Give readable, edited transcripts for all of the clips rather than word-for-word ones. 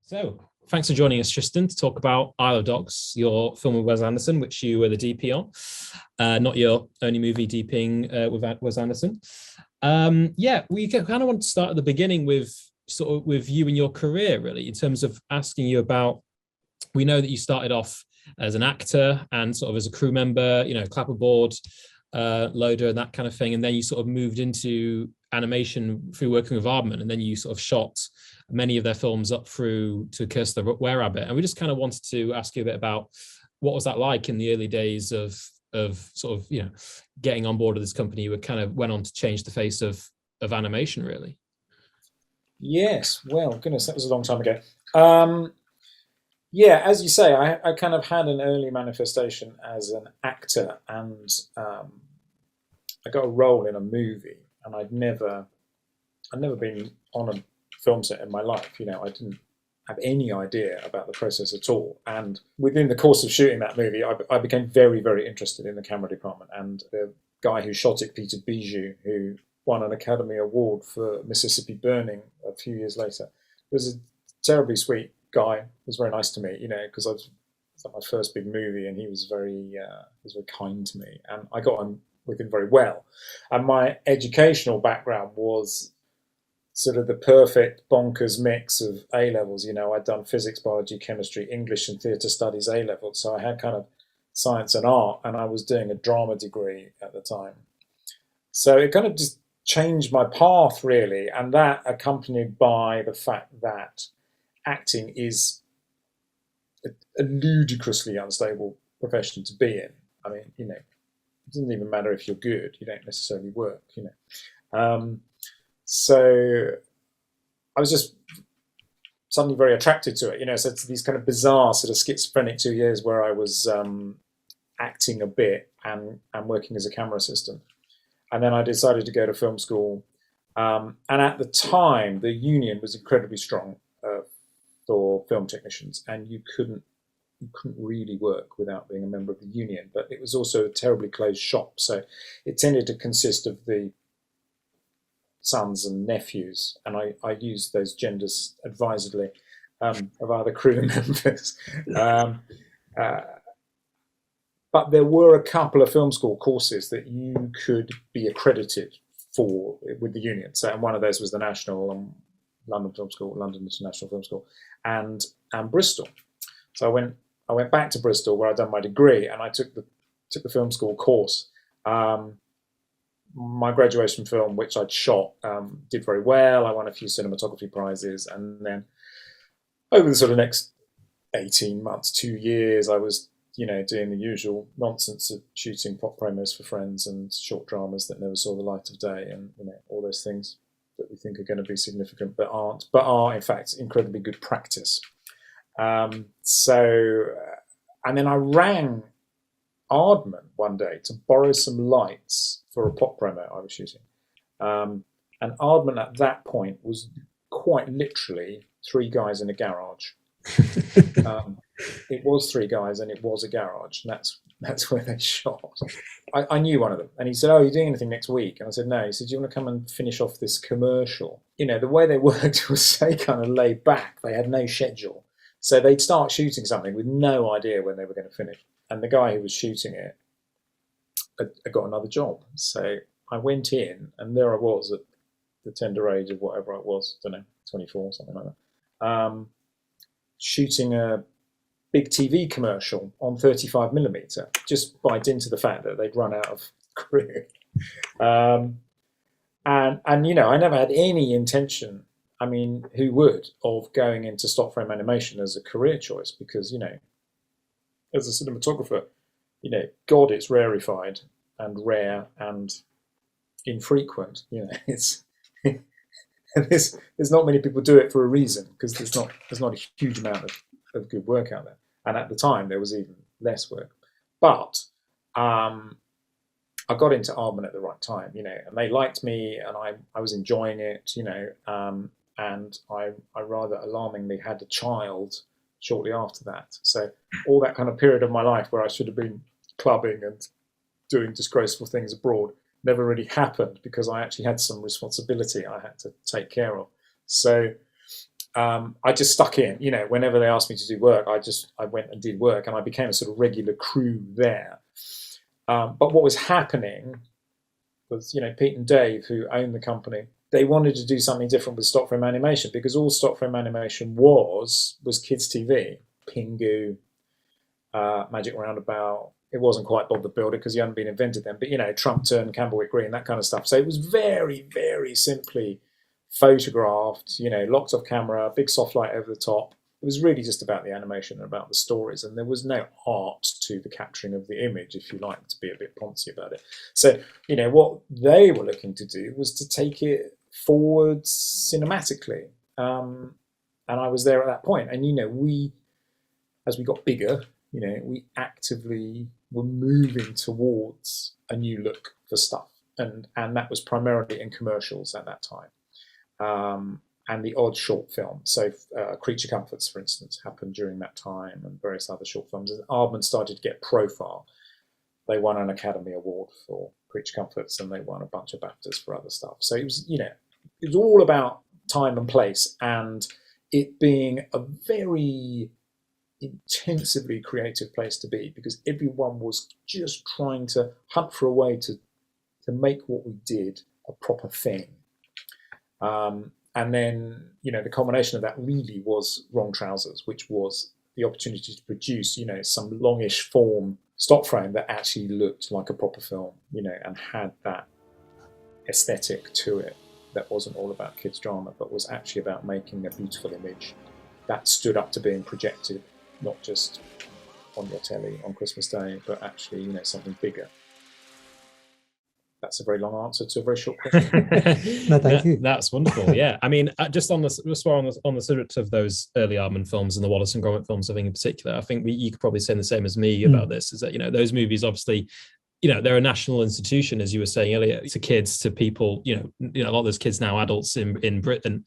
So, thanks for joining us, Tristan, to talk about Isle of Dogs, your film with Wes Anderson, which you were the DP on. Not your only movie DPing with Wes Anderson. We kind of want to start at the beginning with you and your career, really, in terms of asking you about. We know that you started off as an actor and sort of as a crew member, clapperboard, loader, and that kind of thing, and then you sort of moved into animation through working with Aardman, and then you sort of shot many of their films up through to Curse the Were-Rabbit. And we just kind of wanted to ask you a bit about what was that like in the early days of getting on board with this company. You kind of went on to change the face of animation, really. Yes, well, goodness, that was a long time ago. As you say, I kind of had an early manifestation as an actor, and I got a role in a movie, and I'd never been on a film set in my life. I didn't have any idea about the process at all. And within the course of shooting that movie, I became very, very interested in the camera department. And the guy who shot it, Peter Bijou, who won an Academy Award for Mississippi Burning a few years later, was a terribly sweet guy. Was very nice to me, because it was my first big movie, and he was very kind to me, and I got on with him very well. And my educational background was sort of the perfect bonkers mix of A levels. I'd done physics, biology, chemistry, English, and theatre studies A levels, so I had kind of science and art, and I was doing a drama degree at the time. So it kind of just changed my path, really, and that accompanied by the fact that acting is a ludicrously unstable profession to be in. I mean, it doesn't even matter if you're good; you don't necessarily work. So I was just suddenly very attracted to it. So it's these kind of bizarre sort of schizophrenic 2 years where I was acting a bit and working as a camera assistant, and then I decided to go to film school. And at the time, the union was incredibly strong for film technicians, and you couldn't really work without being a member of the union. But it was also a terribly closed shop, so it tended to consist of the sons and nephews, and I use those genders advisedly, of other crew members. But there were a couple of film school courses that you could be accredited for with the union. So, and one of those was the National London Film School, London International Film School, and Bristol. So I went back to Bristol where I'd done my degree, and I took the film school course. My graduation film, which I'd shot, did very well. I won a few cinematography prizes, and then over the sort of next 18 months, 2 years, I was, doing the usual nonsense of shooting pop promos for friends and short dramas that never saw the light of day, and all those things that we think are going to be significant but aren't, but are in fact incredibly good practice. And then I rang Aardman one day to borrow some lights for a pop promo I was shooting. And Aardman at that point was quite literally 3 guys in a garage. It was 3 guys, and it was a garage, and that's where they shot. I knew one of them, and he said, "Oh, are you doing anything next week?" And I said, "No." He said, "Do you want to come and finish off this commercial?" The way they worked was they kind of laid back. They had no schedule. So they'd start shooting something with no idea when they were going to finish. And the guy who was shooting it had got another job. So I went in, and there I was at the tender age of whatever I was, I don't know, 24, something like that, shooting a big TV commercial on 35mm, just by dint of the fact that they'd run out of crew. And I never had any intention, I mean, who would, of going into stop frame animation as a career choice, because, as a cinematographer, God, it's rarefied and rare and infrequent. It's there's not many people do it for a reason, because there's not a huge amount of good work out there, and at the time there was even less work. But I got into Aardman at the right time, and they liked me, and I was enjoying it, and I rather alarmingly had a child shortly after that. So all that kind of period of my life where I should have been clubbing and doing disgraceful things abroad never really happened, because I actually had some responsibility I had to take care of. So I just stuck in. Whenever they asked me to do work, I went and did work, and I became a sort of regular crew there. But what was happening was, Pete and Dave, who owned the company, they wanted to do something different with stock frame animation, because all stock frame animation was kids' TV, Pingu, Magic Roundabout. It wasn't quite Bob the Builder because he hadn't been invented then, but Trump Turn, Camberwick Green, that kind of stuff. So it was very, very simply photographed, locked off camera, big soft light over the top. It was really just about the animation and about the stories, and there was no art to the capturing of the image, if you like, to be a bit poncy about it. So, what they were looking to do was to take it forward cinematically. And I was there at that point. And, as we got bigger, we actively were moving towards a new look for stuff. And that was primarily in commercials at that time. And the odd short film. So Creature Comforts, for instance, happened during that time, and various other short films. And Aardman started to get profile. They won an Academy Award for Creature Comforts, and they won a bunch of BAFTAs for other stuff. So it was, it was all about time and place, and it being a very intensively creative place to be, because everyone was just trying to hunt for a way to make what we did a proper thing. And then, the combination of that really was Wrong Trousers, which was the opportunity to produce, some longish form stock frame that actually looked like a proper film, and had that aesthetic to it that wasn't all about kids' drama, but was actually about making a beautiful image that stood up to being projected, not just on your telly on Christmas Day, but actually, something bigger. That's a very long answer to a very short question. No, thank you. That's wonderful. Yeah, I mean, just on the subject of those early Aardman films and the Wallace and Gromit films, I think in particular, I think you could probably say the same as me about this. Is that those movies obviously, they're a national institution, as you were saying earlier, to kids, to people, a lot of those kids now adults in Britain.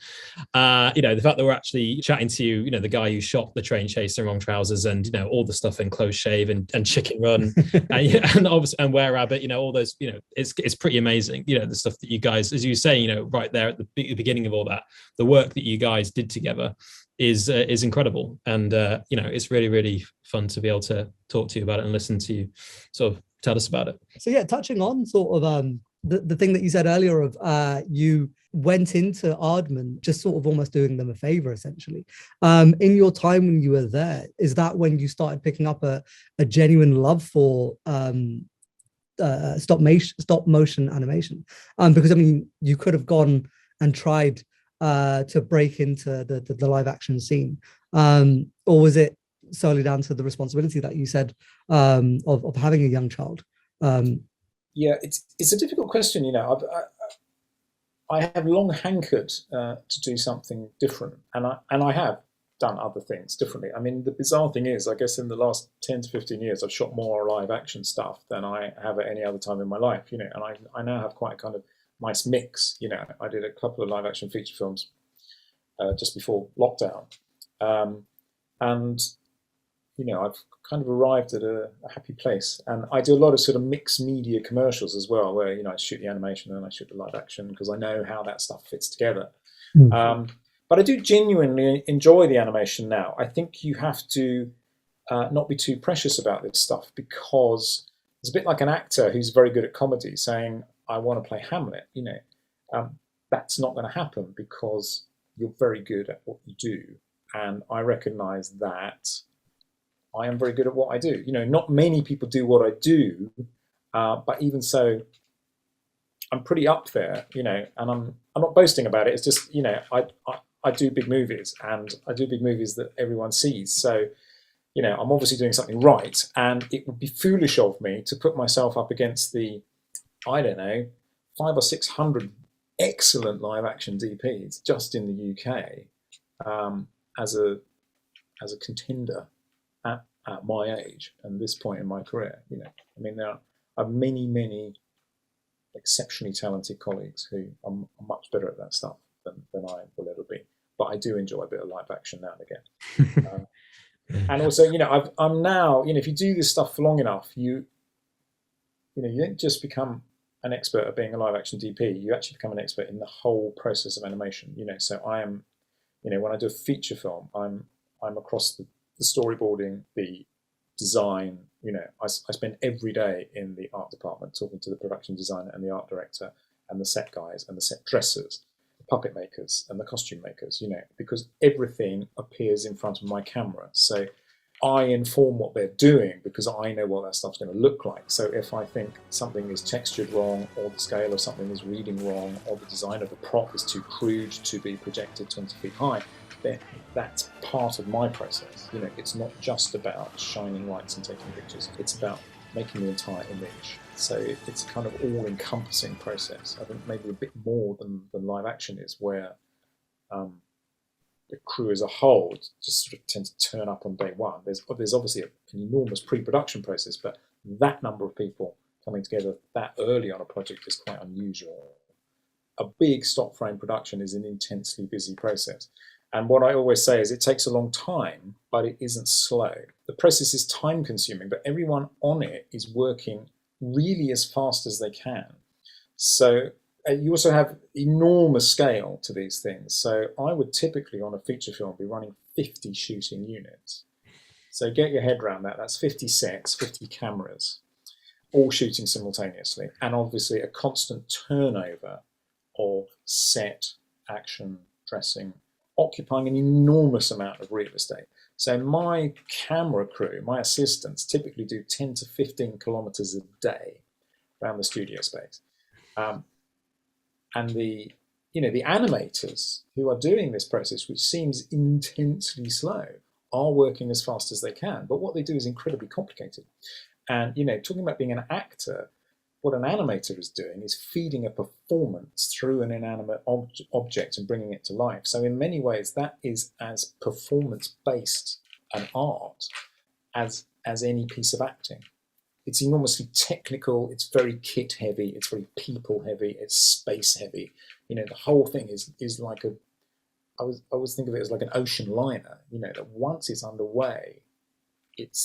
The fact that we're actually chatting to you, the guy who shot The Train Chaser in Wrong Trousers, and all the stuff in Close Shave and Chicken Run, and obviously and Were Rabbit, all those, it's pretty amazing. The stuff that you guys, as you were saying, right there at the beginning of all that, the work that you guys did together is incredible, and it's really, really fun to be able to talk to you about it and listen to you sort of tell us about it. So yeah, touching on sort of the thing that you said earlier of you went into Aardman just sort of almost doing them a favor, essentially. In your time when you were there, is that when you started picking up a genuine love for stop motion animation? Because I mean, you could have gone and tried to break into the live action scene, or was it solely down to the responsibility that you said of having a young child? Yeah, it's a difficult question. I have long hankered to do something different, and I have done other things differently. I mean, the bizarre thing is, I guess in the last 10 to 15 years, I've shot more live action stuff than I have at any other time in my life. And I now have quite a kind of nice mix. I did a couple of live action feature films just before lockdown, and I've kind of arrived at a happy place. And I do a lot of sort of mixed media commercials as well, where, I shoot the animation and I shoot the live action because I know how that stuff fits together. But I do genuinely enjoy the animation now. I think you have to not be too precious about this stuff, because it's a bit like an actor who's very good at comedy saying, I want to play Hamlet. That's not going to happen because you're very good at what you do. And I recognize that I am very good at what I do. Not many people do what I do, but even so, I'm pretty up there. And I'm not boasting about it. It's just I do big movies, and I do big movies that everyone sees. So I'm obviously doing something right, and it would be foolish of me to put myself up against the 500 or 600 excellent live action DPs just in the UK as a contender at my age and this point in my career. I mean, there are many exceptionally talented colleagues who are much better at that stuff than I will ever be. But I do enjoy a bit of live action now and again. And also, I'm now, if you do this stuff for long enough, you don't just become an expert at being a live action DP. You actually become an expert in the whole process of animation. So I am, when I do a feature film, I'm across the storyboarding, the design. I spend every day in the art department talking to the production designer and the art director and the set guys and the set dressers, the puppet makers and the costume makers, because everything appears in front of my camera. So I inform what they're doing because I know what that stuff's going to look like. So if I think something is textured wrong, or the scale of something is reading wrong, or the design of the prop is too crude to be projected 20 feet high, then that's part of my process. It's not just about shining lights and taking pictures. It's about making the entire image. So it's a kind of all-encompassing process. I think maybe a bit more than live action is, where the crew as a whole just sort of tend to turn up on day one. There's obviously an enormous pre-production process, but that number of people coming together that early on a project is quite unusual. A big stop frame production is an intensely busy process. And what I always say is it takes a long time, but it isn't slow. The process is time consuming, but everyone on it is working really as fast as they can. So you also have enormous scale to these things. So I would typically, on a feature film, be running 50 shooting units. So get your head around that. That's 50 sets, 50 cameras, all shooting simultaneously. And obviously a constant turnover of set, action, dressing, occupying an enormous amount of real estate. So my camera crew, my assistants, typically do 10 to 15 kilometers a day around the studio space. And the animators who are doing this process, which seems intensely slow, are working as fast as they can. But what they do is incredibly complicated. And, talking about being an actor, what an animator is doing is feeding a performance through an inanimate object and bringing it to life. So in many ways, that is as performance-based an art as any piece of acting. It's enormously technical, it's very kit heavy, it's very people heavy, it's space heavy. The whole thing is like I always think of it as like an ocean liner, that once it's underway, it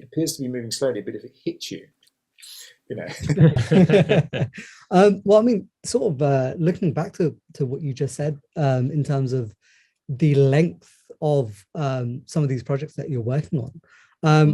appears to be moving slowly, but if it hits you, Well, I mean, sort of looking back to what you just said, in terms of the length of some of these projects that you're working on,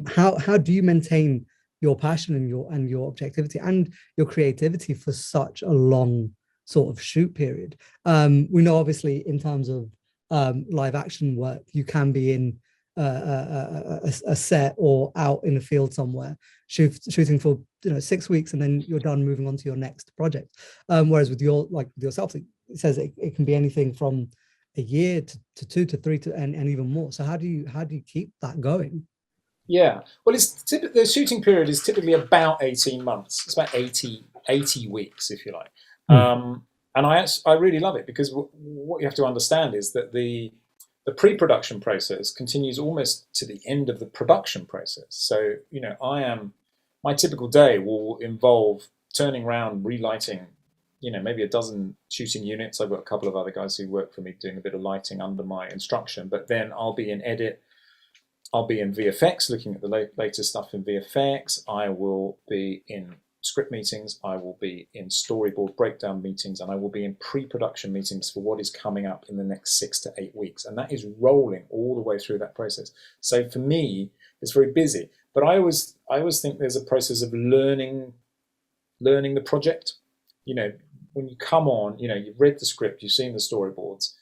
how do you maintain your passion and your objectivity and your creativity for such a long sort of shoot period? We know obviously in terms of live action work, you can be in a set or out in the field somewhere shooting for 6 weeks, and then you're done, moving on to your next project. Whereas with yourself, it says it can be anything from a year to 2 to 3 and even more. So how do you keep that going? Yeah, well, the shooting period is typically about 18 months. It's about 80 weeks, if you like. And I really love it, because what you have to understand is that the pre-production process continues almost to the end of the production process. So, my typical day will involve turning around, relighting, maybe a dozen shooting units. I've got a couple of other guys who work for me doing a bit of lighting under my instruction, but then I'll be in edit. I'll be in VFX, looking at the latest stuff in VFX. I will be in script meetings. I will be in storyboard breakdown meetings, and I will be in pre-production meetings for what is coming up in the next 6 to 8 weeks. And that is rolling all the way through that process. So for me, it's very busy. But I always think there's a process of learning the project. When you come on, you've read the script, you've seen the storyboards.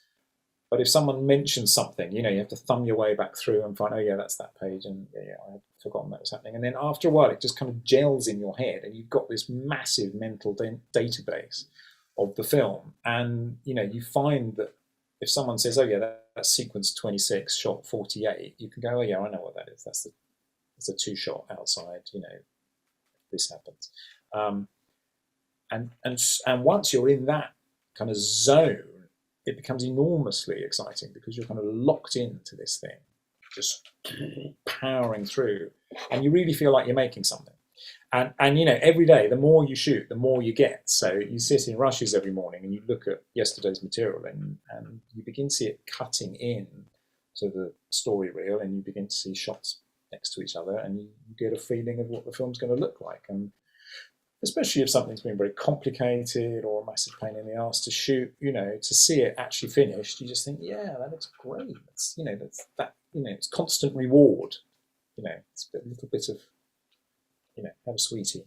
But if someone mentions something, you have to thumb your way back through and find, oh yeah, that's that page, and yeah, I had forgotten that was happening. And then after a while, it just kind of gels in your head, and you've got this massive mental database of the film. And you find that if someone says, oh yeah, that's sequence 26, shot 48, you can go, oh yeah, I know what that is. That's a 2-shot outside. This happens. And once you're in that kind of zone, it becomes enormously exciting, because you're kind of locked into this thing, just powering through, and you really feel like you're making something. And every day, the more you shoot, the more you get. So you sit in rushes every morning and you look at yesterday's material, and you begin to see it cutting in to the story reel, and you begin to see shots next to each other, and you get a feeling of what the film's going to look like. And especially if something's been very complicated or a massive pain in the ass to shoot, to see it actually finished, you just think, yeah, that looks great. It's, it's constant reward. It's a little bit of, have a sweetie,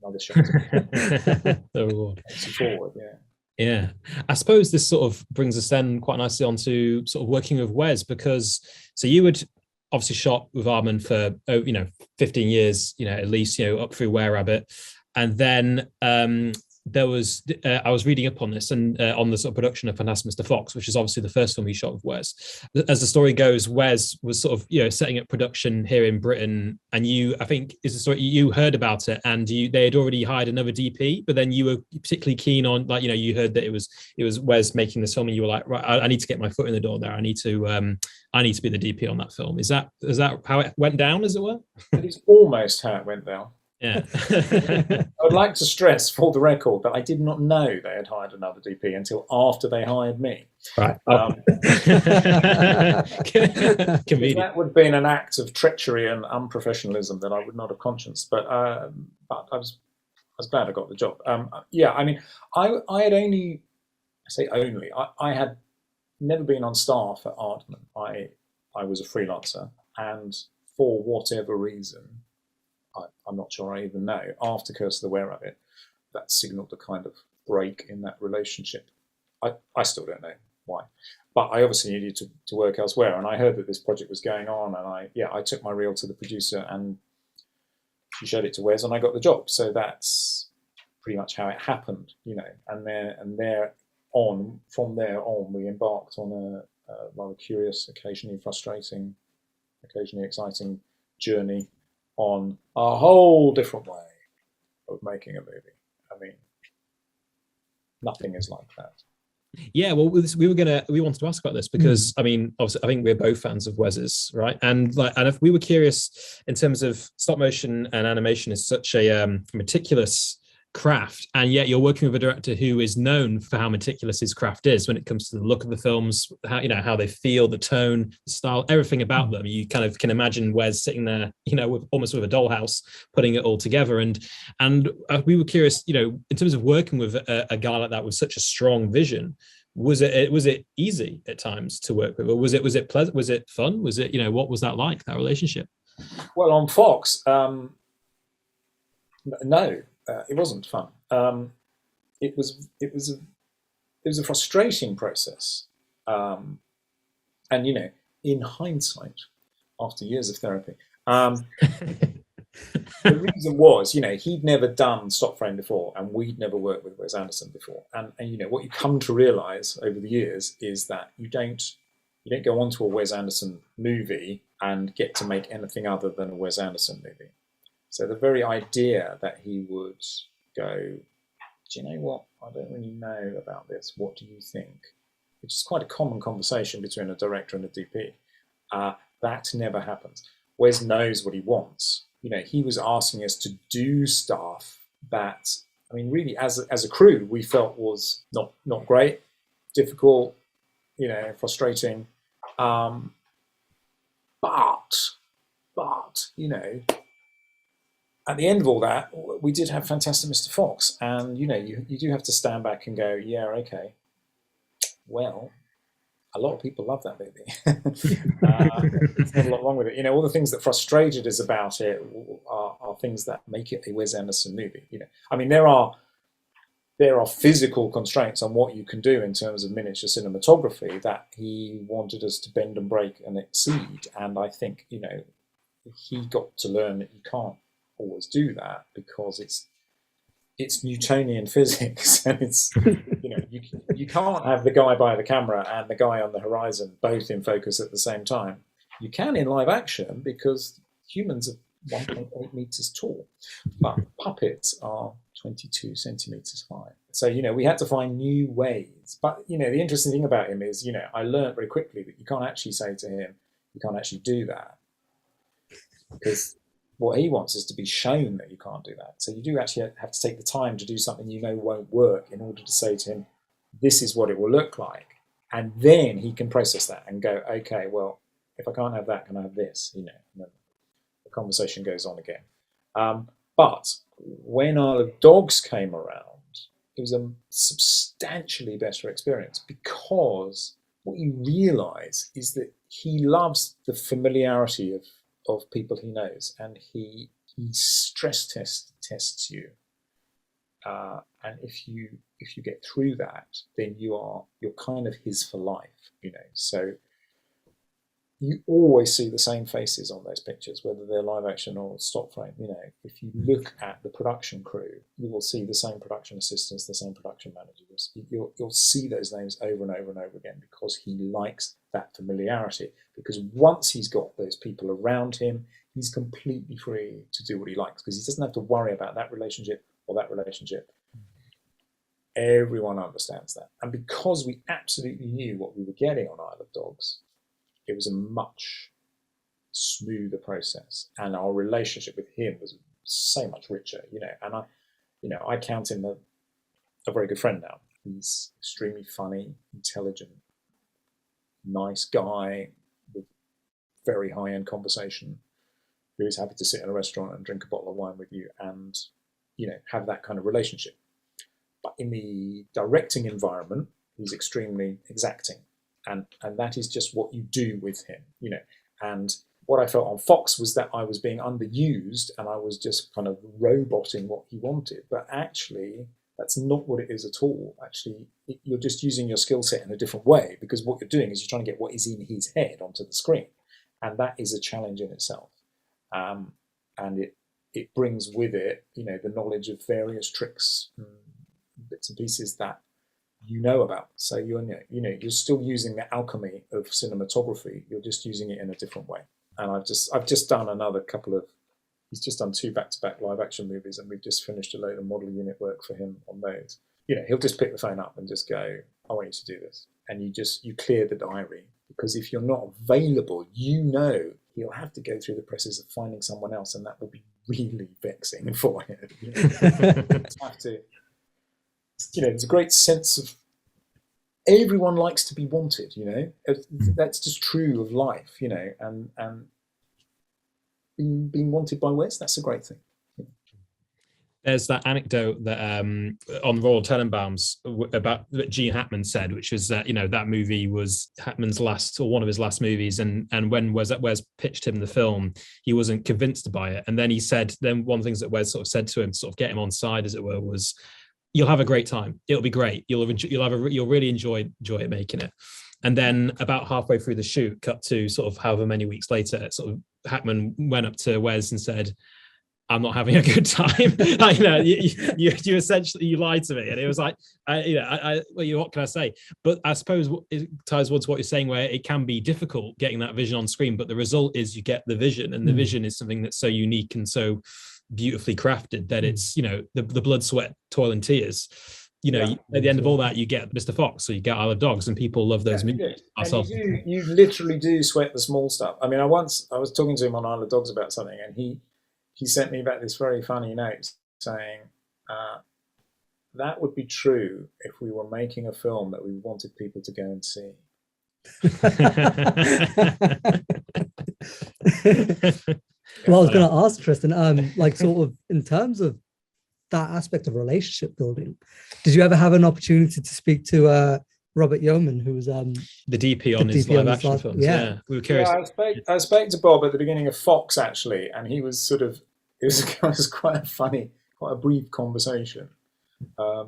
another shot. The reward. Takes you forward, yeah. Yeah, I suppose this sort of brings us then quite nicely onto sort of working with Wes, because so you would obviously shot with Aardman for 15 years, at least, up through Were Rabbit, and then there was I was reading up on this and on the sort of production of Fantastic Mr. Fox, which is obviously the first film he shot with Wes. As the story goes, Wes was sort of setting up production here in Britain, and I think is the story, you heard about it, and they had already hired another DP, but then you were particularly keen on, like, you heard that it was Wes making this film, and you were like, right, I need to get my foot in the door there. I need to be the DP on that film. Is that how it went down, as it were? It is almost how it went down. Yeah. I would like to stress, for the record, that I did not know they had hired another DP until after they hired me. Right. That would have been an act of treachery and unprofessionalism that I would not have conscienced. But I was glad I got the job. I had only, I had never been on staff at Aardman. I was a freelancer, and for whatever reason, I'm not sure I even know, after Curse of the Were-Rabbit, that signalled a kind of break in that relationship. I still don't know why, but I obviously needed to work elsewhere, and I heard that this project was going on, and I took my reel to the producer, and she showed it to Wes, and I got the job. So that's pretty much how it happened, and from there on, we embarked on a rather curious, occasionally frustrating, occasionally exciting journey on a whole different way of making a movie. I mean, nothing is like that. Yeah, well, we wanted to ask about this because I mean, obviously, I think we're both fans of Wes's, right? And if we were curious in terms of stop motion and animation is such a meticulous craft, and yet you're working with a director who is known for how meticulous his craft is when it comes to the look of the films, how they feel, the tone, the style, everything about them. You kind of can imagine Wes sitting there, almost with a dollhouse, putting it all together. And we were curious, in terms of working with a guy like that with such a strong vision, was it easy at times to work with, or was it pleasant? Was it fun? Was it, what was that like, that relationship? Well, on Fox, no. It wasn't fun. It was a frustrating process, and in hindsight, after years of therapy, the reason was, he'd never done stop frame before, and we'd never worked with Wes Anderson before, and what you come to realise over the years is that you don't go onto a Wes Anderson movie and get to make anything other than a Wes Anderson movie. So the very idea that he would go, do you know what? I don't really know about this. What do you think? Which is quite a common conversation between a director and a DP. That never happens. Wes knows what he wants. He was asking us to do stuff that, I mean, really, as a crew, we felt was not great, difficult, frustrating. But at the end of all that, we did have Fantastic Mr. Fox, and you do have to stand back and go, yeah, okay. Well, a lot of people love that movie. There's not a lot wrong with it. All the things that frustrated us about it are things that make it a Wes Anderson movie. I mean, there are physical constraints on what you can do in terms of miniature cinematography that he wanted us to bend and break and exceed. And I think, he got to learn that you can't always do that because it's Newtonian physics, and it's you can't have the guy by the camera and the guy on the horizon both in focus at the same time. You can in live action because humans are 1.8 meters tall, but puppets are 22 centimeters high. So we had to find new ways. But the interesting thing about him is I learned very quickly that you can't actually say to him you can't actually do that, because what he wants is to be shown that you can't do that. So you do actually have to take the time to do something won't work in order to say to him, this is what it will look like. And then he can process that and go, okay, well, if I can't have that, can I have this? And then the conversation goes on again. But when Isle of Dogs came around, it was a substantially better experience, because what you realise is that he loves the familiarity of people he knows, and he stress tests you, and if you get through that, then you're kind of his for life, you know. So you always see the same faces on those pictures, whether they're live action or stop frame. You know, if you look at the production crew, you will see the same production assistants, the same production managers. You'll see those names over and over and over again, because he likes that familiarity. Because once he's got those people around him, he's completely free to do what he likes, because he doesn't have to worry about that relationship or that relationship. Everyone understands that. And because we absolutely knew what we were getting on Isle of Dogs, it was a much smoother process, and our relationship with him was so much richer, you know. And I count him a very good friend now. He's extremely funny, intelligent, nice guy with very high-end conversation, who is happy to sit in a restaurant and drink a bottle of wine with you, and, you know, have that kind of relationship. But in the directing environment, he's extremely exacting. And that is just what you do with him, you know. And what I felt on Fox was that I was being underused, and I was just kind of roboting what he wanted. But actually, that's not what it is at all. Actually, you're just using your skill set in a different way, because what you're doing is you're trying to get what is in his head onto the screen. And that is a challenge in itself. And it brings with it, you know, the knowledge of various tricks, bits and pieces that you know about. So you're still using the alchemy of cinematography. You're just using it in a different way. And I've just done another couple of. He's just done 2 back-to-back live action movies, and we've just finished a load of model unit work for him on those. You know, he'll just pick the phone up and just go, "I want you to do this," and you clear the diary, because if you're not available, you know he'll have to go through the process of finding someone else, and that will be really vexing for him. You know? Have to. You know, there's a great sense of everyone likes to be wanted, you know. That's just true of life, you know, and being wanted by Wes, that's a great thing. There's that anecdote that on Royal Tenenbaums about that Gene Hackman said, which was that, you know, that movie was Hackman's last, or one of his last movies, and when Wes pitched him the film, he wasn't convinced by it. And then he said, then one of the things that Wes sort of said to him, sort of get him on side, as it were, was, "You'll have a great time. It'll be great. You'll really enjoy it making it." And then about halfway through the shoot, cut to sort of however many weeks later, sort of Hackman went up to Wes and said, "I'm not having a good time." Like, you know, you essentially, you lied to me. And it was like, what can I say? But I suppose it ties towards what you're saying, where it can be difficult getting that vision on screen, but the result is you get the vision, and the vision is something that's so unique and so beautifully crafted that it's, you know, the blood, sweat, toil and tears, you know. At the end of all that, you get Mr. Fox, so you get Isle of Dogs, and people love those movies. And you literally do sweat the small stuff. I mean, I was talking to him on Isle of Dogs about something, and he sent me back this very funny note saying, that would be true if we were making a film that we wanted people to go and see. Well, I was going to ask Tristan, like, sort of in terms of that aspect of relationship building, did you ever have an opportunity to speak to Robert Yeoman, who was the DP on his live action films? Yeah, we were curious. Yeah, I spoke to Bob at the beginning of Fox, actually, and he was sort of, it was quite a funny, quite a brief conversation. I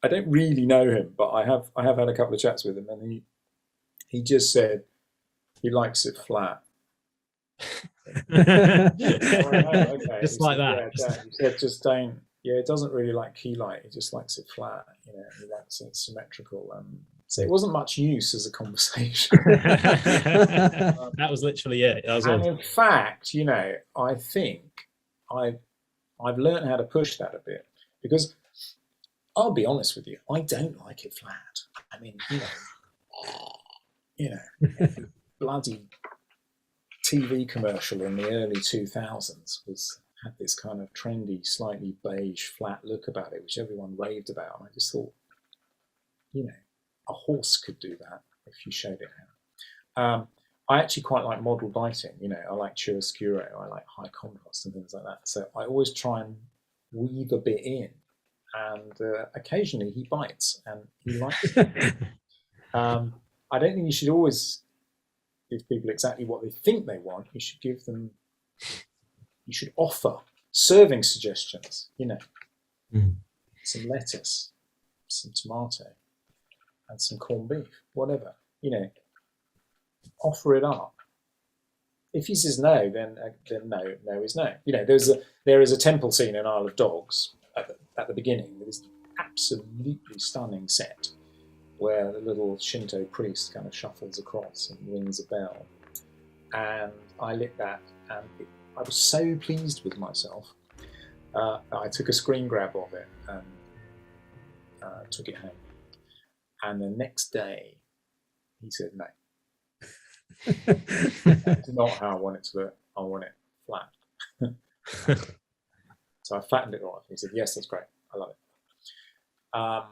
don't really know him, but I have had a couple of chats with him, and he just said he likes it flat. Okay. Just like that. Yeah, he said, just don't. Yeah, it doesn't really like key light. He just likes it flat. You know, he likes it symmetrical. So it wasn't much use as a conversation. That was literally it. And in fact, you know, I think I've learned how to push that a bit, because I'll be honest with you, I don't like it flat. I mean, you know, bloody TV commercial in the early 2000s had this kind of trendy, slightly beige, flat look about it, which everyone raved about. And I just thought, you know, a horse could do that if you showed it how. I actually quite like model lighting. You know, I like chiaroscuro, I like high contrast and things like that. So I always try and weave a bit in, and occasionally he bites and he likes it. I don't think you should always give people exactly what they think they want. You should give them, you should offer serving suggestions, you know, some lettuce, some tomato, and some corned beef, whatever, you know, offer it up. If he says no, then no is no. You know, there is a temple scene in Isle of Dogs at the beginning. There's an absolutely stunning set where the little Shinto priest kind of shuffles across and rings a bell. And I lit that, and I was so pleased with myself. I took a screen grab of it and took it home. And the next day, he said no. That's not how I want it to look. I want it flat. So I flattened it off. He said, yes, that's great. I love it.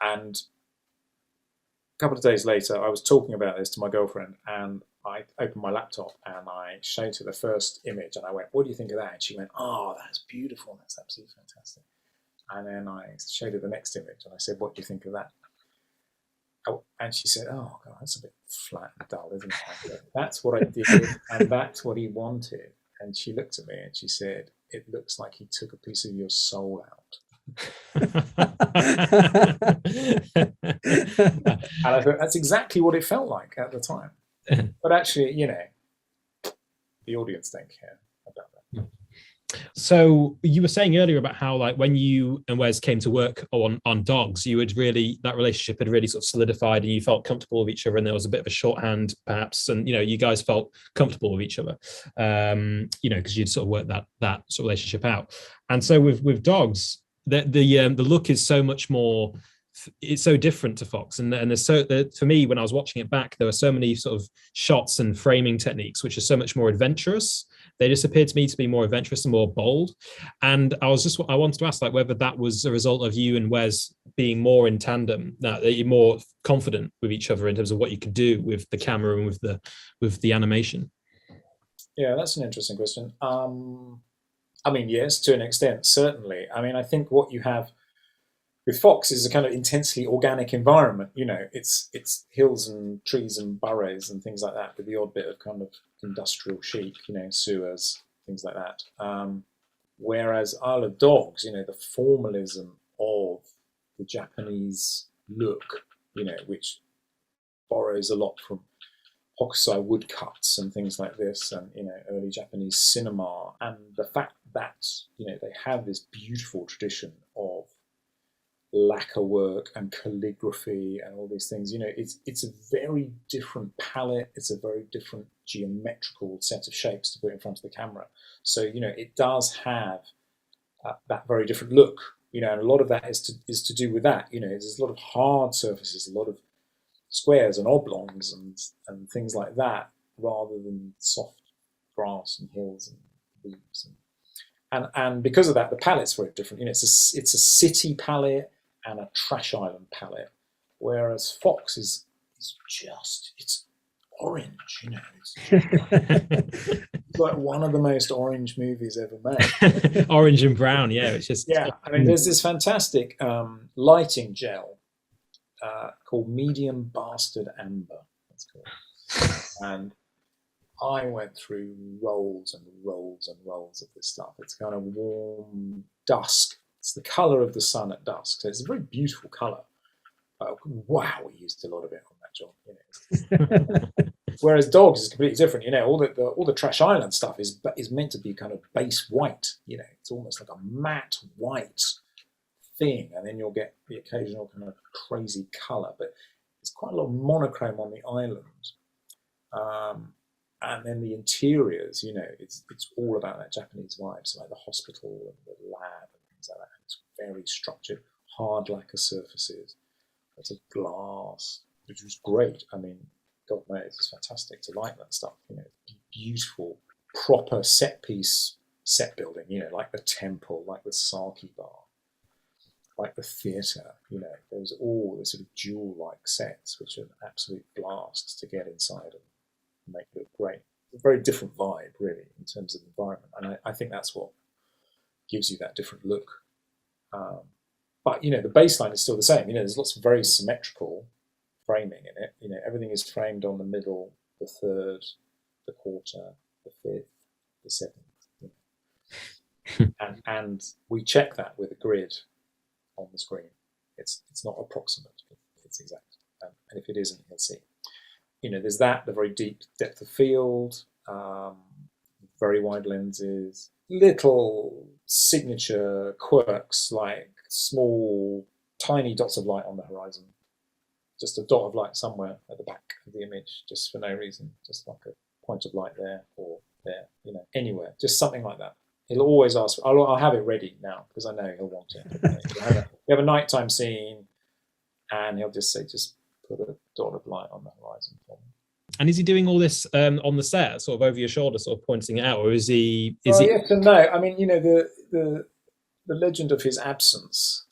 And a couple of days later, I was talking about this to my girlfriend, and I opened my laptop and I showed her the first image, and I went, what do you think of that? And she went, oh, that's beautiful. That's absolutely fantastic. And then I showed her the next image, and I said, what do you think of that? Oh, and she said, oh, God, that's a bit flat and dull, isn't it? That's what I did, and that's what he wanted. And she looked at me and she said, it looks like he took a piece of your soul out. And I thought, that's exactly what it felt like at the time. But actually, you know, the audience don't care about that. So you were saying earlier about how, like, when you and Wes came to work on Dogs, you had really, that relationship had really sort of solidified, and you felt comfortable with each other, and there was a bit of a shorthand perhaps, and, you know, you guys felt comfortable with each other, you know, because you'd sort of worked that sort of relationship out. And so with Dogs, the look is so much more, it's so different to Fox, and there's for me, when I was watching it back, there were so many sort of shots and framing techniques which are so much more adventurous. They just appeared to me to be more adventurous and more bold. And I wanted to ask, like, whether that was a result of you and Wes being more in tandem, that you're more confident with each other in terms of what you could do with the camera and with the animation. Yeah, that's an interesting question. I mean, yes, to an extent, certainly. I mean, I think what you have with Fox is a kind of intensely organic environment. You know, it's hills and trees and burrows and things like that, with the odd bit of kind of industrial chic, you know, sewers, things like that. Whereas Isle of Dogs, you know, the formalism of the Japanese look, you know, which borrows a lot from Hokusai woodcuts and things like this, and, you know, early Japanese cinema, and the fact that, you know, they have this beautiful tradition of lacquer work and calligraphy and all these things. You know, it's a very different palette. It's a very different geometrical set of shapes to put in front of the camera. So, you know, it does have that very different look. You know, and a lot of that is to do with that. You know, there's a lot of hard surfaces, a lot of squares and oblongs and things like that, rather than soft grass and hills and leaves. And because of that, the palette's very different. You know, it's a city palette and a trash island palette, whereas Fox is just, it's orange, you know. It's like one of the most orange movies ever made. Orange and brown, yeah. It's just, yeah. I mean, there's this fantastic lighting gel called Medium Bastard Amber. That's called. And I went through rolls and rolls and rolls of this stuff. It's kind of warm dusk. It's the colour of the sun at dusk. So it's a very beautiful colour. Wow, we used a lot of it on that job. You know. Whereas Dogs is completely different. You know, all the Trash Island stuff is meant to be kind of base white. You know, it's almost like a matte white thing, and then you'll get the occasional kind of crazy colour. But it's quite a lot of monochrome on the island. And then the interiors, you know, it's all about that Japanese vibe. So like the hospital and the lab and things like that. It's very structured, hard lacquer surfaces. Lots of glass, which was great. I mean, God knows, it's fantastic to light that stuff. You know, beautiful, proper set piece set building. You know, like the temple, like the sake bar, like the theatre. You know, there's all the sort of jewel-like sets, which are an absolute blast to get inside of. make it look great. It's a very different vibe, really, in terms of environment, and I think that's what gives you that different look. But the baseline is still the same. There's lots of very symmetrical framing in it. Everything is framed on the middle, the third, the quarter, the fifth, the seventh. And we check that with a grid on the screen. It's not approximate, it's exact. And if it isn't, you'll see. There's the very deep depth of field, very wide lenses, little signature quirks like small, tiny dots of light on the horizon. Just a dot of light somewhere at the back of the image, just for no reason, just like a point of light there or there, anywhere, just something like that. He'll always ask. I'll have it ready now because I know he'll want it. We have a nighttime scene, and he'll just say, "Just put a dot of light on the horizon for me." And is he doing all this on the set, sort of over your shoulder, sort of pointing it out, or is he? Yes and no. I mean, the legend of his absence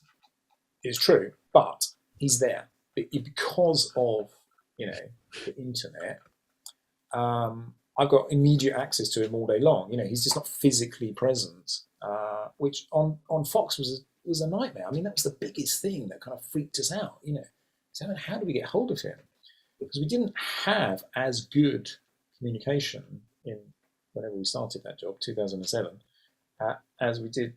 is true, but he's there because of the internet. I've got immediate access to him all day long. He's just not physically present, which on Fox was a nightmare. I mean, that was the biggest thing that kind of freaked us out. So how do we get hold of him? Because we didn't have as good communication whenever we started that job, 2007, as we did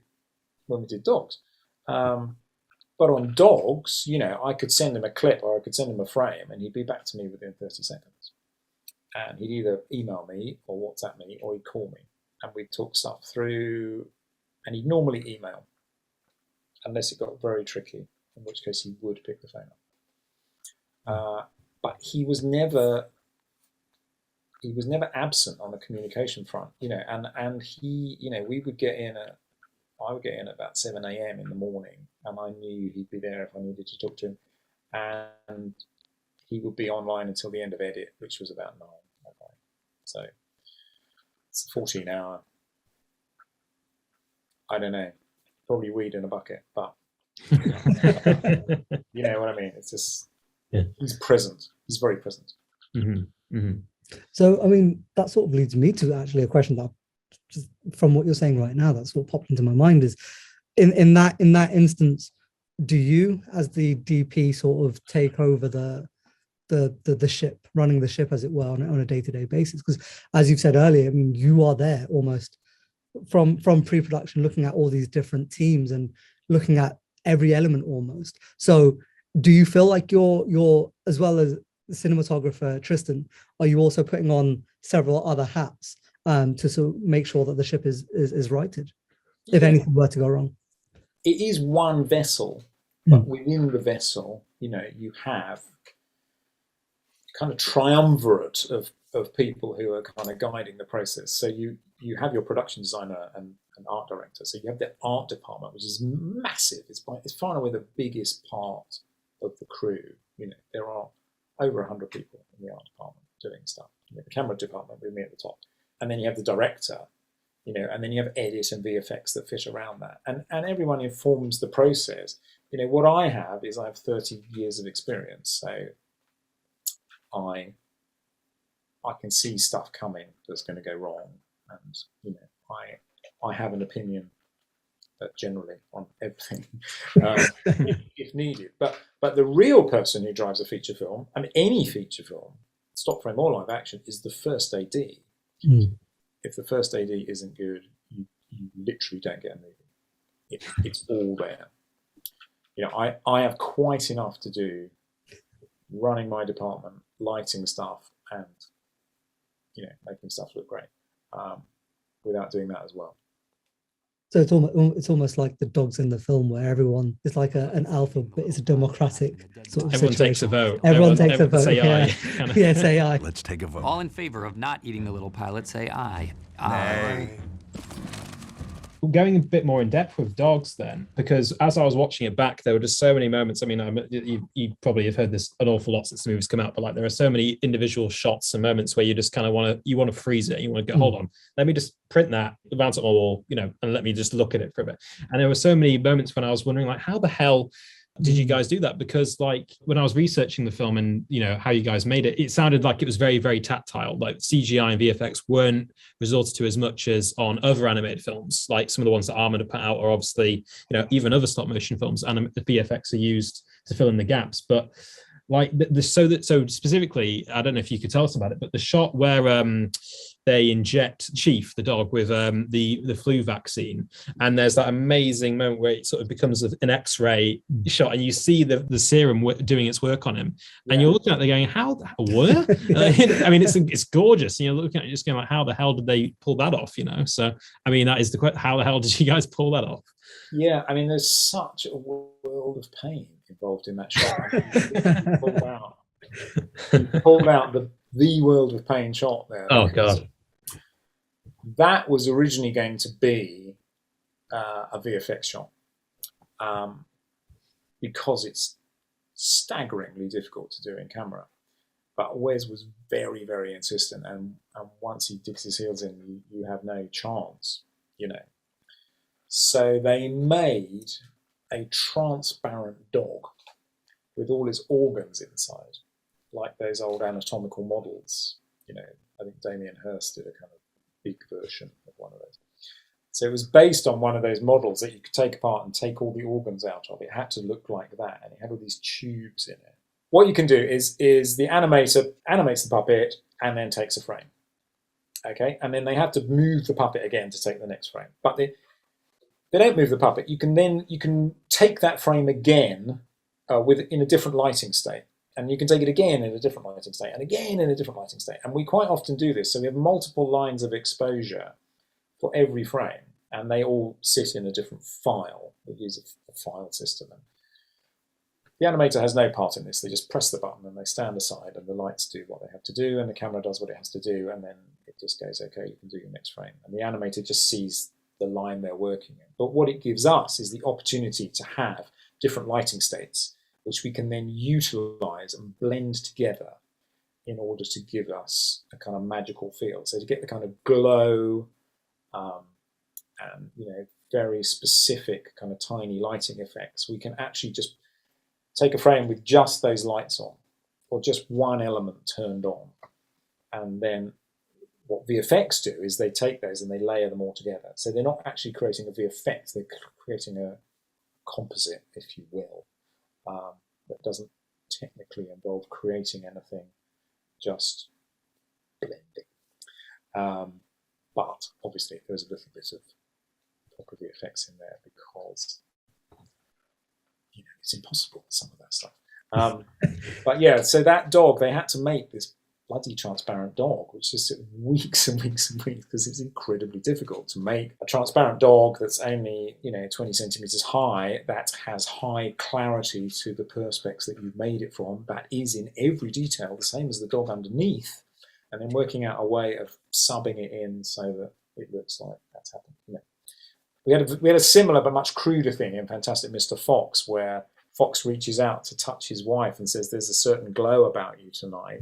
when we did Dogs. But on Dogs, I could send him a clip or I could send him a frame, and he'd be back to me within 30 seconds. And he'd either email me or WhatsApp me or he'd call me, and we'd talk stuff through, and he'd normally email unless it got very tricky, in which case he would pick the phone up. But he was never absent on the communication front, and he, we would get in I would get in at about 7 a.m. in the morning, and I knew he'd be there if I needed to talk to him, and he would be online until the end of edit, which was about 9. So it's a 14-hour, I don't know, probably weed in a bucket, but you know what I mean? It's just, he's present. He's very present. Mm-hmm. Mm-hmm. So, I mean, that sort of leads me to actually a question that, just from what you're saying right now, that's what popped into my mind is, in that instance, do you, as the DP, sort of take over the ship, running the ship, as it were, on a day-to-day basis? Because as you've said earlier, I mean, you are there almost from pre-production, looking at all these different teams and looking at every element almost. So do you feel like you're as well as the cinematographer Tristan, are you also putting on several other hats to sort of make sure that the ship is righted if anything were to go wrong? It is one vessel, but within the vessel, you have kind of triumvirate of people who are kind of guiding the process. So you have your production designer and art director. So you have the art department, which is massive. It's far and away the biggest part of the crew. There are over 100 people in the art department doing stuff. The camera department with me at the top, and then you have the director. And then you have edit and VFX that fit around that, and everyone informs the process. What I have 30 years of experience, so I can see stuff coming that's going to go wrong, and I have an opinion generally on everything if needed. But the real person who drives a feature film, and any feature film, stop frame or live action, is the first AD. If the first AD isn't good, you literally don't get a movie. It's all there. I have quite enough to do running my department, lighting stuff, and making stuff look great without doing that as well. So it's almost like the dogs in the film, where everyone is like an alpha, but it's a democratic sort of Everyone situation. takes a vote. Everyone takes a vote. Say aye. Yeah, say aye. Let's take a vote. All in favor of not eating the little pilot, say aye. Nay. Going a bit more in depth with Dogs then, because as I was watching it back, there were just so many moments. I mean, you probably have heard this an awful lot since the movie's come out, but like there are so many individual shots and moments where you just kind of want to freeze it. You want to go, hold on, let me just print that, bounce it on the wall, and let me just look at it for a bit. And there were so many moments when I was wondering, like, how the hell did you guys do that? Because like when I was researching the film and how you guys made it, it sounded like it was very, very tactile. Like CGI and VFX weren't resorted to as much as on other animated films. Like some of the ones that Aardman have put out are obviously, even other stop motion films, and the VFX are used to fill in the gaps. But like so specifically, I don't know if you could tell us about it, but the shot where they inject Chief, the dog, with the flu vaccine, and there's that amazing moment where it sort of becomes an X-ray shot, and you see the serum doing its work on him, and you're looking at it going, what? I mean, it's gorgeous, and you're looking at it just going like, how the hell did they pull that off? So I mean, that is the question: how the hell did you guys pull that off? Yeah, I mean, there's such a world of pain involved in that shot. You pulled out the world of pain shot there. Oh God. That was originally going to be a VFX shot because it's staggeringly difficult to do in camera. But Wes was very, very insistent, and once he digs his heels in, you have no chance, So they made a transparent dog with all his organs inside, like those old anatomical models. I think Damien Hirst did a kind of big version of one of those. So it was based on one of those models that you could take apart and take all the organs out of. It had to look like that, and it had all these tubes in it. What you can do is the animator animates the puppet and then takes a frame. Okay, and then they have to move the puppet again to take the next frame. But they don't move the puppet. You can take that frame again in a different lighting state. And you can take it again in a different lighting state, and again in a different lighting state. And we quite often do this. So we have multiple lines of exposure for every frame, and they all sit in a different file. We use a file system. And the animator has no part in this. They just press the button and they stand aside, and the lights do what they have to do, and the camera does what it has to do, and then it just goes, okay, you can do your next frame. And the animator just sees the line they're working in. But what it gives us is the opportunity to have different lighting states, which we can then utilize and blend together in order to give us a kind of magical feel. So to get the kind of glow and very specific kind of tiny lighting effects, we can actually just take a frame with just those lights on, or just one element turned on. And then what VFX do is they take those and they layer them all together. So they're not actually creating a VFX, they're creating a composite, if you will. That doesn't technically involve creating anything, just blending. But obviously there's a little bit of proper VFX in there because it's impossible, some of that stuff. But yeah, so that dog, they had to make this bloody transparent dog, which just took weeks and weeks and weeks because it's incredibly difficult to make a transparent dog that's only 20 centimeters high, that has high clarity to the perspex that you've made it from, that is in every detail the same as the dog underneath, and then working out a way of subbing it in so that it looks like that's happened. We had a similar but much cruder thing in Fantastic Mr. Fox, where Fox reaches out to touch his wife and says, there's a certain glow about you tonight.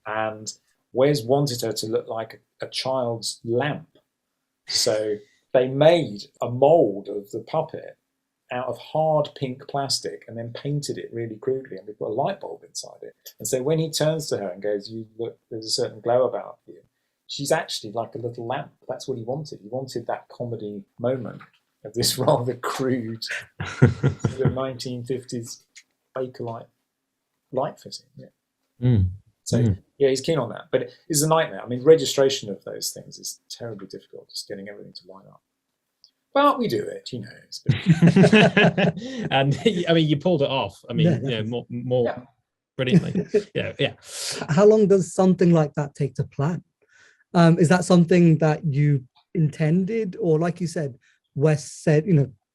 And Wes wanted her to look like a child's lamp. So they made a mold of the puppet out of hard pink plastic and then painted it really crudely, and we put a light bulb inside it. And so when he turns to her and goes, you look, there's a certain glow about you, she's actually like a little lamp. That's what he wanted. He wanted that comedy moment of this rather crude sort of 1950s Bakelite light fitting. Yeah, he's keen on that. But it's a nightmare. I mean, registration of those things is terribly difficult, just getting everything to line up. But we do it, And I mean, you pulled it off. I mean, more brilliantly. Yeah. How long does something like that take to plan? Is that something that you intended, or like you said, Wes said,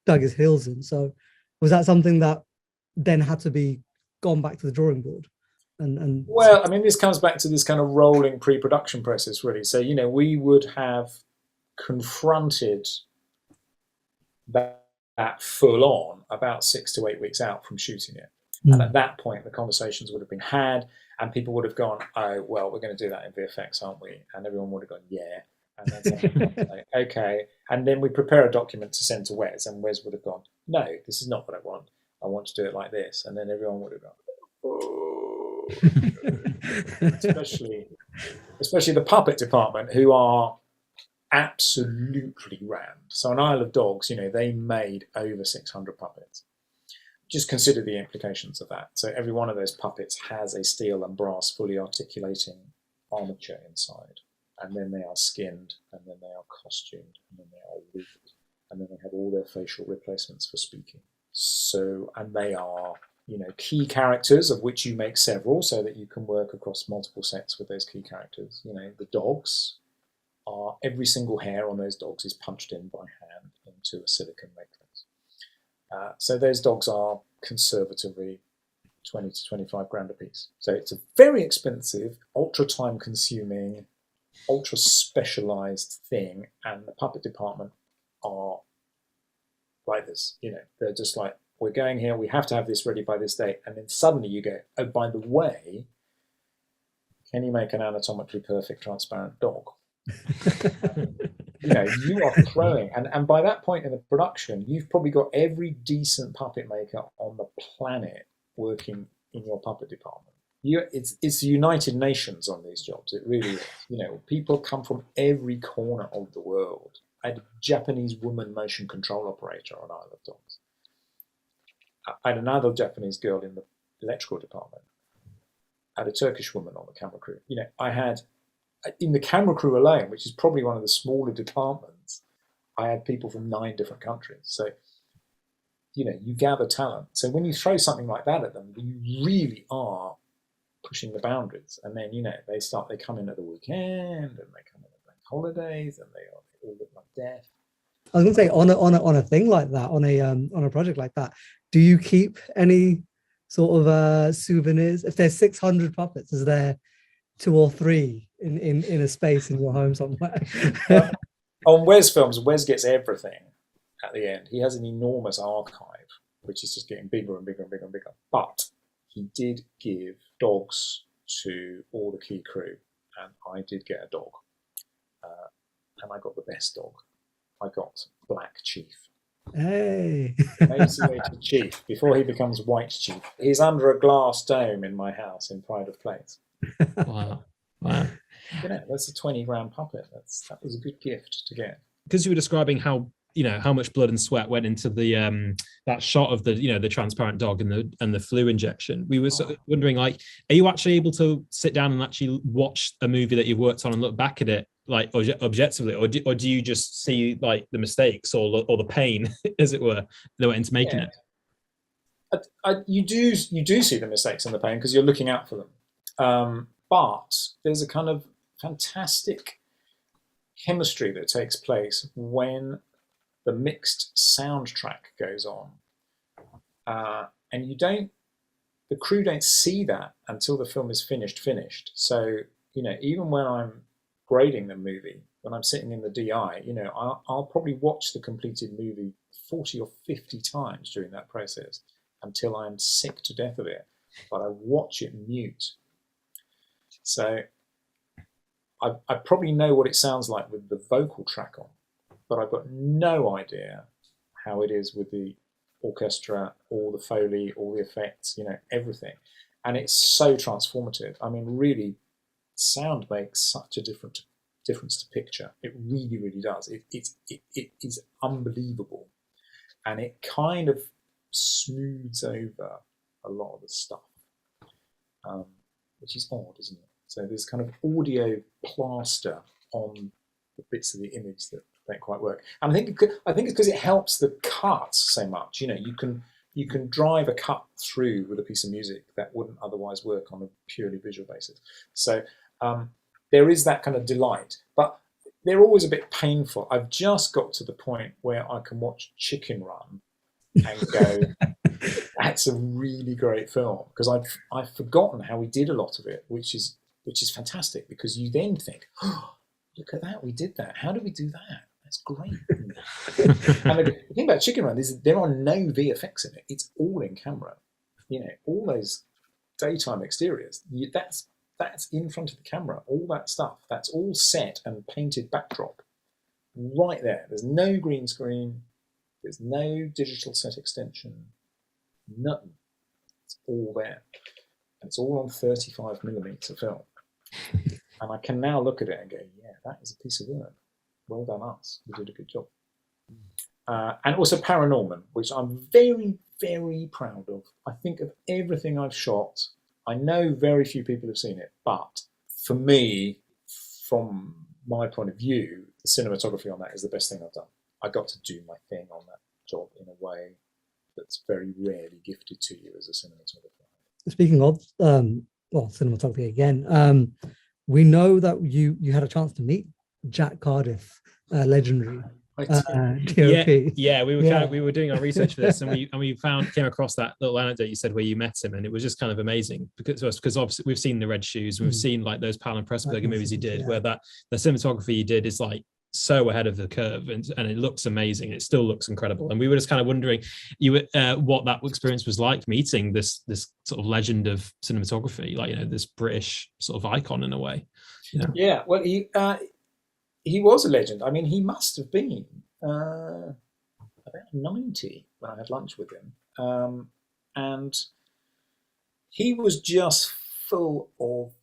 dug his heels in? So was that something that then had to be gone back to the drawing board? And well, I mean, this comes back to this kind of rolling pre-production process, really. So, we would have confronted that full on about 6 to 8 weeks out from shooting it. And at that point, the conversations would have been had, and people would have gone, oh, well, we're going to do that in VFX, aren't we? And everyone would have gone, yeah. And then say, okay. And then we prepare a document to send to Wes, and Wes would have gone, no, this is not what I want. I want to do it like this, and then everyone would have gone, oh. especially the puppet department, who are absolutely rammed. So on Isle of Dogs, they made over 600 puppets. Just consider the implications of that. So every one of those puppets has a steel and brass fully articulating armature inside, and then they are skinned, and then they are costumed, and then they are wigged, and then they have all their facial replacements for speaking. So, and they are, key characters, of which you make several so that you can work across multiple sets with those key characters. The dogs are, every single hair on those dogs is punched in by hand into a silicon matrix. So those dogs are conservatively 20 to 25 grand a piece. So it's a very expensive, ultra time consuming, ultra specialized thing. And the puppet department are like this, they're just like, we're going here, we have to have this ready by this date. And then suddenly you go, oh, by the way, can you make an anatomically perfect transparent dog? You are throwing, and by that point in the production, you've probably got every decent puppet maker on the planet working in your puppet department. It's the United Nations on these jobs. It really is. People come from every corner of the world. I had a Japanese woman motion control operator on Isle of Dogs. I had another Japanese girl in the electrical department. I had a Turkish woman on the camera crew. I had, in the camera crew alone, which is probably one of the smaller departments, I had people from 9 different countries. So, you gather talent. So when you throw something like that at them, you really are pushing the boundaries. And then, they come in at the weekend, and they come in at bank holidays, and they all look like death. I was going to say, on a thing like that, on a project like that, do you keep any sort of souvenirs? If there's 600 puppets, is there 2 or 3 in a space in your home somewhere? On Wes films, Wes gets everything at the end. He has an enormous archive, which is just getting bigger and bigger and bigger and bigger. But he did give dogs to all the key crew, and I did get a dog. And I got the best dog. I got Black Chief. Hey. Emaciated Chief, before he becomes White Chief. He's under a glass dome in my house in Pride of Place. Wow. That's a 20 grand puppet. That was a good gift to get. Because you were describing how much blood and sweat went into the that shot of the transparent dog and the flu injection. We were sort of wondering, are you actually able to sit down and actually watch a movie that you've worked on and look back at it objectively, or do you just see the mistakes or the pain, as it were, that went into making it? You do see the mistakes and the pain because you're looking out for them. But there's a kind of fantastic chemistry that takes place when the mixed soundtrack goes on, and the crew don't see that until the film is finished. So even when I'm grading the movie, when I'm sitting in the DI, I'll probably watch the completed movie 40 or 50 times during that process until I'm sick to death of it. But I watch it mute. So I probably know what it sounds like with the vocal track on, but I've got no idea how it is with the orchestra, all the Foley, all the effects, everything. And it's so transformative. I mean, really, sound makes such a difference to picture. It really, really does. It is unbelievable. And it kind of smooths over a lot of the stuff, which is odd, isn't it? So there's kind of audio plaster on the bits of the image that don't quite work. And I think it's because it helps the cuts so much. You can drive a cut through with a piece of music that wouldn't otherwise work on a purely visual basis. So there is that kind of delight, but they're always a bit painful. I've just got to the point where I can watch Chicken Run and go, that's a really great film, because I've forgotten how we did a lot of it, which is fantastic, because you then think, oh, look at that, we did that. How did we do that? That's great. And the thing about Chicken Run is there are no VFX in it. It's all in camera. All those daytime exteriors, that's in front of the camera. All that stuff, that's all set and painted backdrop right there. There's no green screen. There's no digital set extension. nothing. It's all there. And it's all on 35mm film. And I can now look at it and go, yeah, that is a piece of work. Well done us. We did a good job. And also Paranorman, which I'm very, very proud of. I think of everything I've shot. I know very few people have seen it, but for me, from my point of view, the cinematography on that is the best thing I've done. I got to do my thing on that job in a way that's very rarely gifted to you as a cinematographer. Speaking of cinematography again, we know that you had a chance to meet Jack Cardiff, legendary DOP. Yeah, we were doing our research for this, and we came across that little anecdote you said where you met him, and it was just kind of amazing because obviously we've seen The Red Shoes, and we've seen like those Powell and Pressburger movies he did, where the cinematography he did is like so ahead of the curve, and it looks amazing. It still looks incredible, and we were just kind of wondering what that experience was like meeting this sort of legend of cinematography, like this British sort of icon in a way. Yeah, well, he was a legend. I mean, he must have been about 90 when I had lunch with him, and he was just full of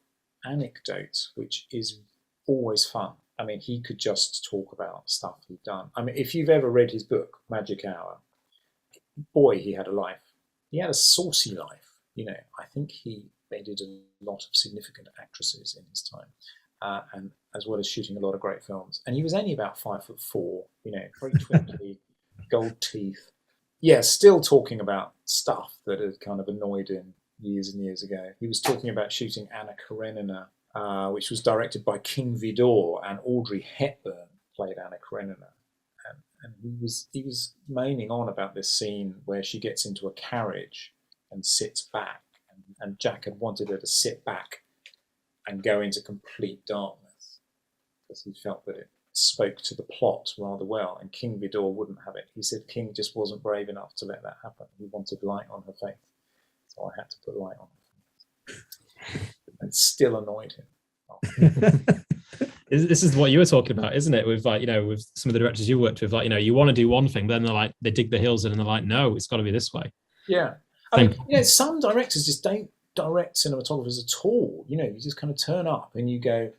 anecdotes, which is always fun. I mean, he could just talk about stuff he'd done. I mean, if you've ever read his book, Magic Hour, boy, he had a life. He had a saucy life. I think he dated a lot of significant actresses in his time, and as well as shooting a lot of great films. And he was only about 5'4", very twinkly, gold teeth. Yeah, still talking about stuff that had kind of annoyed him years and years ago. He was talking about shooting Anna Karenina, which was directed by King Vidor, and Audrey Hepburn played Anna Karenina. And he was moaning on about this scene where she gets into a carriage and sits back, and Jack had wanted her to sit back and go into complete darkness because he felt that it spoke to the plot rather well, and King Vidor wouldn't have it. He said King just wasn't brave enough to let that happen. He wanted light on her face, so I had to put light on her face. And still annoyed him. This is what you were talking about, isn't it? With with some of the directors you worked with, you want to do one thing, but then they dig the heels in and they're like, no, it's got to be this way. Yeah. I mean, some directors just don't direct cinematographers at all. You just kind of turn up and you go,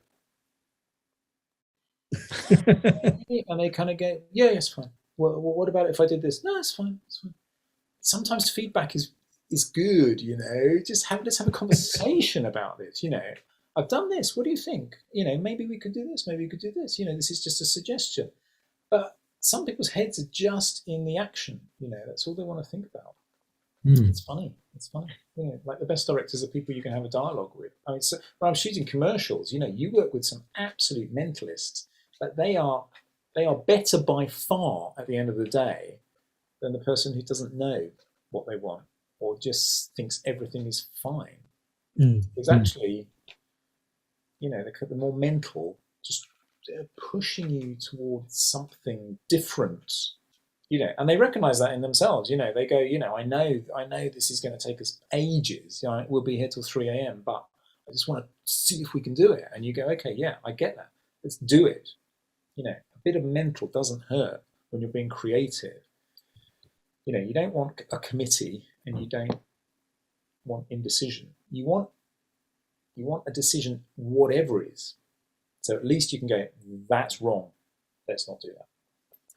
and they kind of go, yeah, it's fine. Well, what about if I did this? No, it's fine. It's fine. Sometimes feedback is good. Let's have a conversation about this. I've done this. What do you think? Maybe we could do this. Maybe we could do this. This is just a suggestion. But some people's heads are just in the action. That's all they want to think about. It's funny. Like the best directors are people you can have a dialogue with. I mean, so when I'm shooting commercials, you work with some absolute mentalists, but they are better by far at the end of the day than the person who doesn't know what they want or just thinks everything is fine. It's actually, the more mental, just pushing you towards something different. And they recognize that in themselves. They go, I know this is going to take us ages. We'll be here till 3 a.m., but I just want to see if we can do it. And you go, okay, yeah, I get that. Let's do it. A bit of mental doesn't hurt when you're being creative. You don't want a committee and you don't want indecision. You want a decision, whatever it is. So at least you can go, that's wrong. Let's not do that.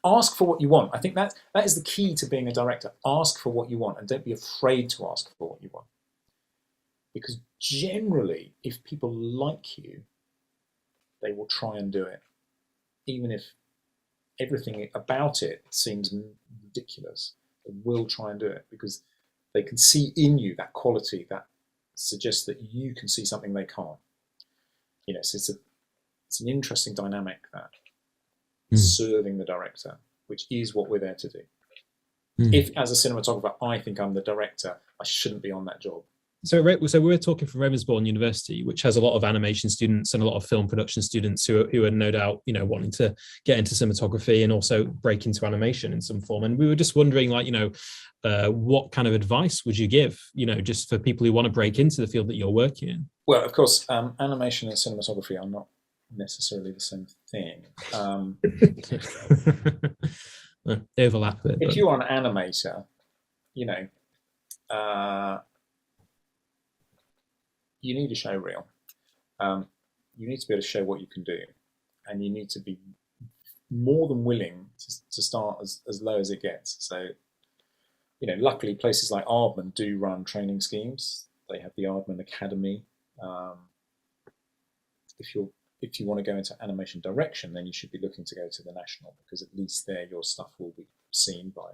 Ask for what you want. I think that is the key to being a director. Ask for what you want and don't be afraid to ask for what you want. Because generally, if people like you, they will try and do it. Even if everything about it seems ridiculous, they will try and do it because they can see in you that quality that suggests that you can see something they can't. So it's an interesting dynamic, that serving the director, which is what we're there to do. If, as a cinematographer, I think I'm the director, I shouldn't be on that job. So we're talking from Ravensbourne University, which has a lot of animation students and a lot of film production students who are no doubt, wanting to get into cinematography and also break into animation in some form. And we were just wondering, what kind of advice would you give, just for people who want to break into the field that you're working in? Well, of course, animation and cinematography are not necessarily the same thing. They overlap it. If you're an animator, you need a show reel. You need to be able to show what you can do, and you need to be more than willing to start as low as it gets. So, luckily places like Aardman do run training schemes. They have the Aardman Academy. If you want to go into animation direction, then you should be looking to go to the National, because at least there your stuff will be seen by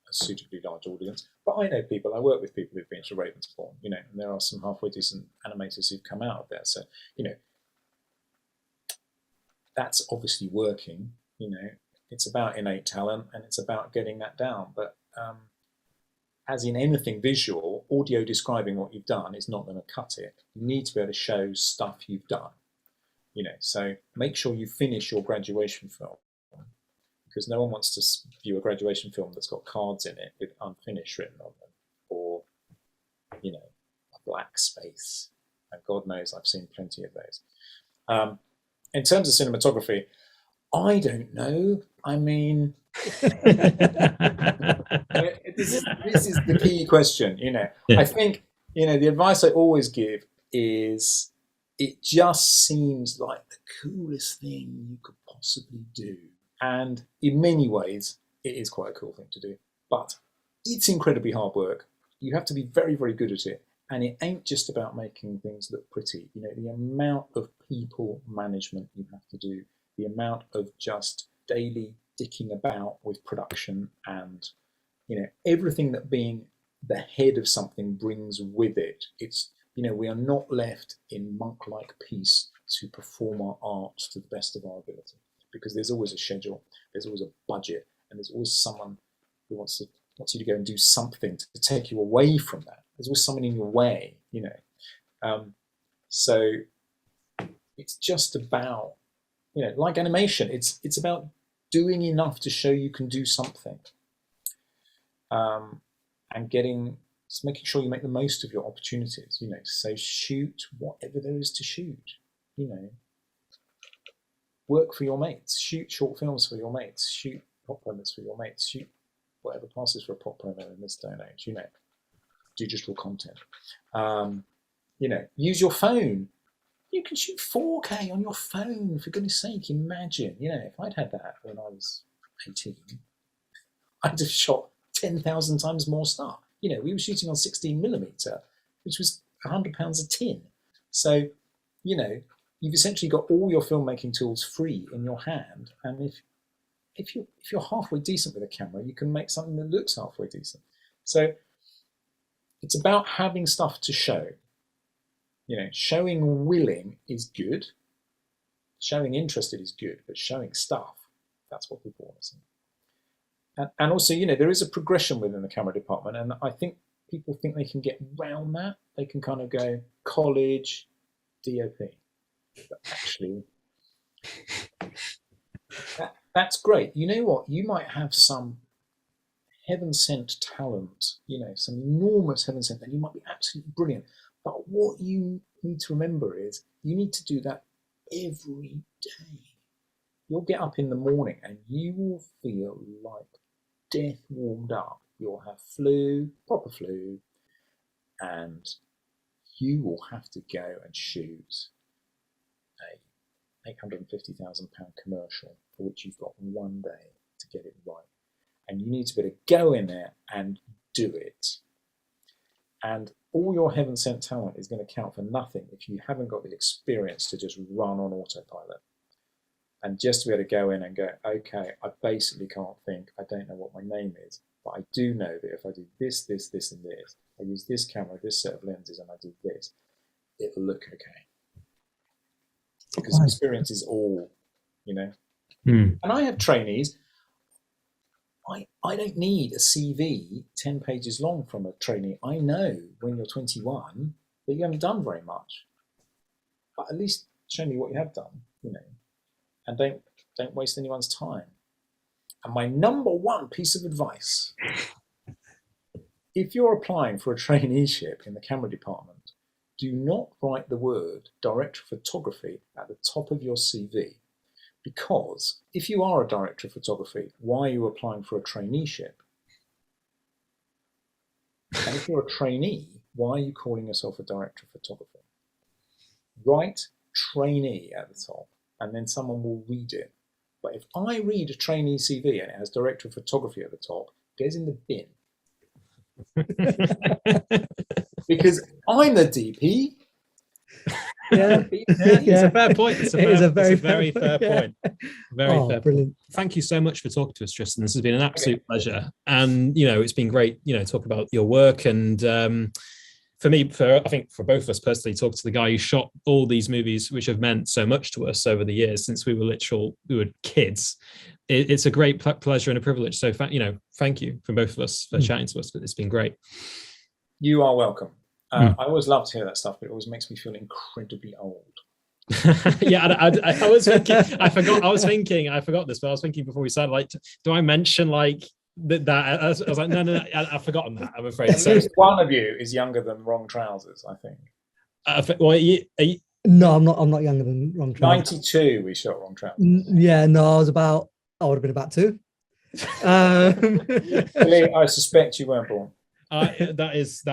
a suitably large audience. But I know people, I work with people who've been to Ravensbourne, and there are some halfway decent animators who've come out of there. So, that's obviously working. It's about innate talent, and it's about getting that down. But as in anything visual, audio describing what you've done is not going to cut it. You need to be able to show stuff you've done. So make sure you finish your graduation film, because no one wants to view a graduation film that's got cards in it with unfinished written on them, or a black space. And God knows I've seen plenty of those. In terms of cinematography, I don't know. I mean, this is the key question. Yeah. I think the advice I always give is, it just seems like the coolest thing you could possibly do. And in many ways, it is quite a cool thing to do. But it's incredibly hard work. You have to be very, very good at it. And it ain't just about making things look pretty. The amount of people management you have to do, the amount of just daily dicking about with production, and, everything that being the head of something brings with it. It's, we are not left in monk-like peace to perform our art to the best of our ability, because there's always a schedule, there's always a budget, and there's always someone who wants you to go and do something to take you away from that. There's always someone in your way, So it's just about, like animation, it's about doing enough to show you can do something, and just making sure you make the most of your opportunities. So shoot whatever there is to shoot. Work for your mates. Shoot short films for your mates. Shoot pop promos for your mates. Shoot whatever passes for a pop promo in this day and age. Digital content. Use your phone. You can shoot 4K on your phone, for goodness sake. Imagine, if I'd had that when I was 18, I'd have shot 10,000 times more stuff. We were shooting on 16mm, which was £100 a tin. So, you've essentially got all your filmmaking tools free in your hand. And if you're halfway decent with a camera, you can make something that looks halfway decent. So it's about having stuff to show. Showing willing is good. Showing interested is good, but showing stuff, that's what people want to see. And also, there is a progression within the camera department, and I think people think they can get around that. They can kind of go college, DOP. But actually, that's great. You know what? You might have some heaven-sent talent, some enormous heaven-sent, and you might be absolutely brilliant. But what you need to remember is you need to do that every day. You'll get up in the morning and you will feel like death warmed up. You'll have flu, proper flu, and you will have to go and shoot a £850,000 commercial for which you've got one day to get it right. And you need to be able to go in there and do it. And all your heaven-sent talent is going to count for nothing if you haven't got the experience to just run on autopilot. And just to be able to go in and go, okay, I basically can't think, I don't know what my name is, but I do know that if I do this, this, this, and this, I use this camera, this set of lenses, and I do this, it'll look okay. Because experience is all, And I have trainees. I don't need a CV 10 pages long from a trainee. I know when you're 21 that you haven't done very much. But at least show me what you have done, and don't waste anyone's time. And my number one piece of advice, if you're applying for a traineeship in the camera department, do not write the word director of photography at the top of your CV. Because if you are a director of photography, why are you applying for a traineeship? And if you're a trainee, why are you calling yourself a director of photography? Write trainee at the top, and then someone will read it. But if I read a trainee CV and it has director of photography at the top, it goes in the bin. Because I'm the DP. Yeah, It's a fair point. It's a very fair yeah. point. Very fair Brilliant. point. Thank you so much for talking to us, Tristan. This has been an absolute pleasure. And, it's been great, talk about your work. And for me, I think for both of us personally, talk to the guy who shot all these movies, which have meant so much to us over the years since we were kids. It's a great pleasure and a privilege. So, thank you from both of us for chatting to us. But it's been great. You are welcome. I always love to hear that stuff, but it always makes me feel incredibly old. Yeah, I was thinking, I forgot this, but I was thinking before we started, like, do I mention like that? I was like, no, I've forgotten that, I'm afraid. At least one of you is younger than Wrong Trousers, I think. Well, No, I'm not younger than Wrong Trousers. 92 we shot Wrong Trousers. Yeah, no, I would have been about 2. I suspect you weren't born. That is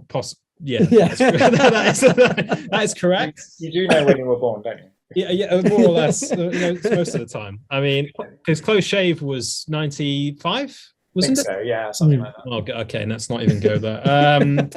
possible. Yeah, Yeah. that is correct. You do know when you were born, don't you? Yeah, more or less. Most of the time. I mean, because Close Shave was 95, wasn't it? So, yeah, something like that. Oh, okay, let's not even go there.